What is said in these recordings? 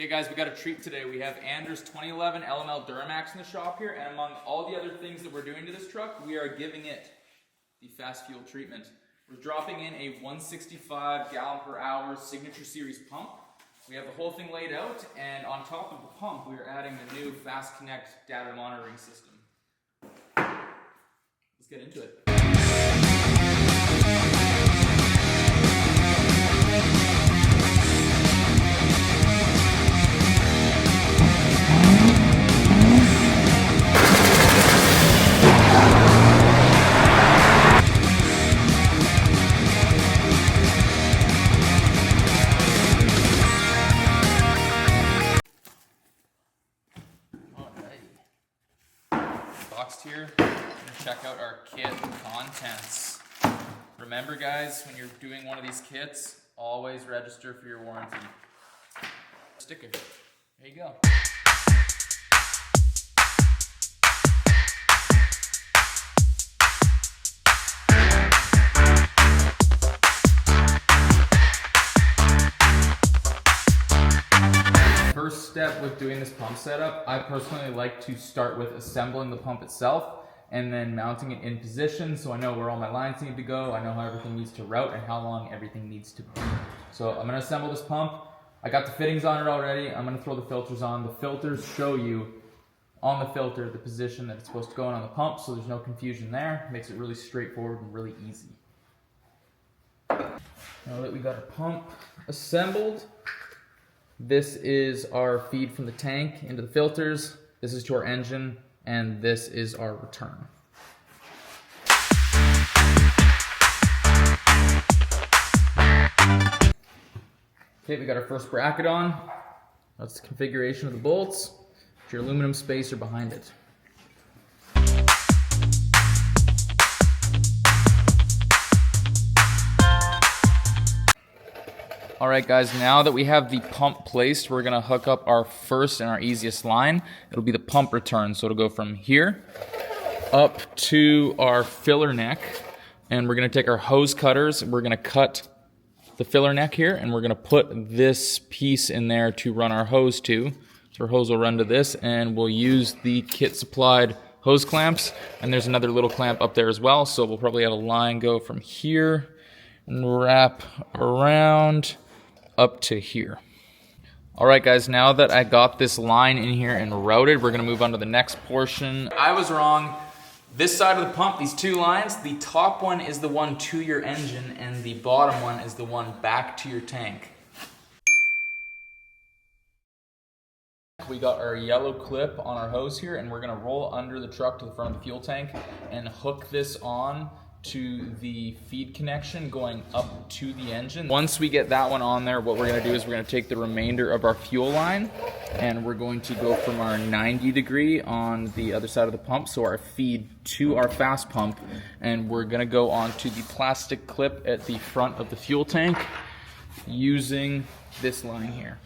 Hey guys, we got a treat today. We have Anders 2011 LML Duramax in the shop here, and among all the other things that we're doing to this truck, we are giving it the FASS fuel treatment. We're dropping in a 165 gallon per hour signature series pump. We have the whole thing laid out, and on top of the pump, we are adding the new FASS Connect data monitoring system. Let's get into it. Boxed here, we're going to check out our kit contents. Remember guys, when you're doing one of these kits, always register for your warranty. Sticker, there you go. First step with doing this pump setup, I personally like to start with assembling the pump itself and then mounting it in position so I know where all my lines need to go, I know how everything needs to route and how long everything needs to be. So I'm going to assemble this pump. I got the fittings on it already. I'm going to throw the filters on. The filters show you on the filter the position that it's supposed to go on the pump, so there's no confusion there. Makes it really straightforward and really easy. Now that we got our pump assembled, this is our feed from the tank into the filters, this is to our engine, and this is our return. Okay, we got our first bracket on. That's the configuration of the bolts. Your aluminum spacer behind it. Alright guys, now that we have the pump placed, we're going to hook up our first and our easiest line. It'll be the pump return, so it'll go from here up to our filler neck, and we're going to take our hose cutters, we're going to cut the filler neck here, and we're going to put this piece in there to run our hose to. So our hose will run to this, and we'll use the kit supplied hose clamps, and there's another little clamp up there as well, so we'll probably have a line go from here and wrap around up to here. Alright guys, now that I got this line in here and routed, we're going to move on to the next portion. I was wrong. This side of the pump, these two lines, the top one is the one to your engine and the bottom one is the one back to your tank. We got our yellow clip on our hose here, and we're going to roll under the truck to the front of the fuel tank and hook this on to the feed connection going up to the engine. Once we get that one on there, what we're going to do is we're going to take the remainder of our fuel line and we're going to go from our 90 degree on the other side of the pump, so our feed to our FASS pump, and we're going to go onto the plastic clip at the front of the fuel tank using this line here.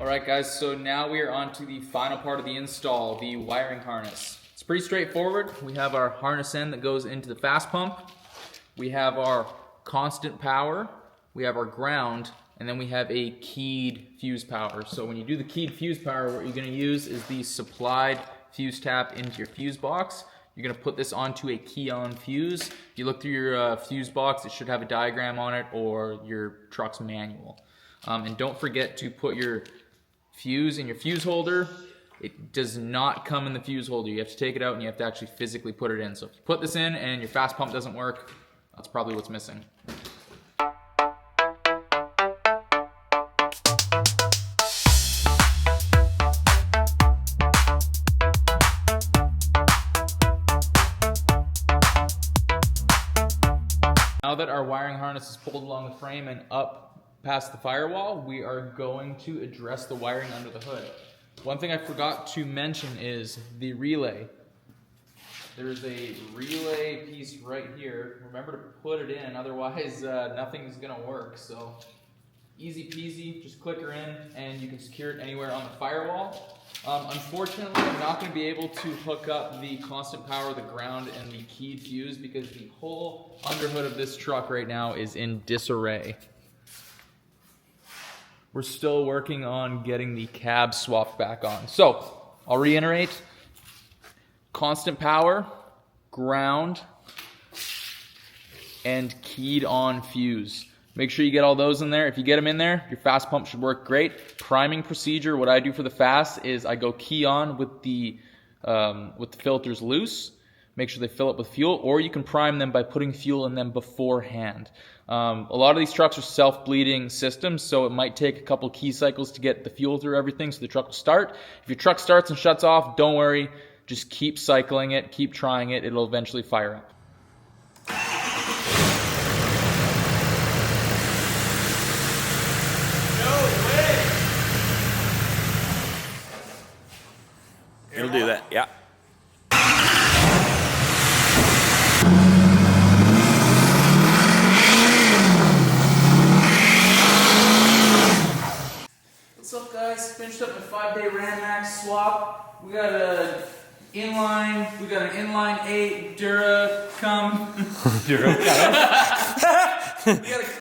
Alright guys, so now we are on to the final part of the install, the wiring harness. It's pretty straightforward. We have our harness end that goes into the FASS pump. We have our constant power, we have our ground, and then we have a keyed fuse power. So when you do the keyed fuse power, what you're going to use is the supplied fuse tap into your fuse box. You're going to put this onto a key on fuse. If you look through your fuse box, it should have a diagram on it or your truck's manual. And don't forget to put your fuse in your fuse holder. It does not come in the fuse holder. You have to take it out and you have to actually physically put it in. So if you put this in and your FASS pump doesn't work, that's probably what's missing. Now that our wiring harness is pulled along the frame and up past the firewall, we are going to address the wiring under the hood. One thing I forgot to mention is the relay. There's a relay piece right here. Remember to put it in, otherwise nothing's gonna work. So easy peasy, just click her in and you can secure it anywhere on the firewall. Unfortunately, I'm not going to be able to hook up the constant power, the ground, and the keyed fuse because the whole underhood of this truck right now is in disarray. We're still working on getting the cab swapped back on. So, I'll reiterate. Constant power, ground, and keyed on fuse. Make sure you get all those in there. If you get them in there, your FASS pump should work great. Priming procedure, what I do for the FASS is I go key on with the filters loose. Make sure they fill up with fuel, or you can prime them by putting fuel in them beforehand. A lot of these trucks are self-bleeding systems, so it might take a couple key cycles to get the fuel through everything so the truck will start. If your truck starts and shuts off, don't worry. Just keep cycling it, keep trying it. It'll eventually fire up. It'll do that, yeah. What's up, guys? Finished up my 5-day Duramax swap. We got an inline 8 Duracum. We got a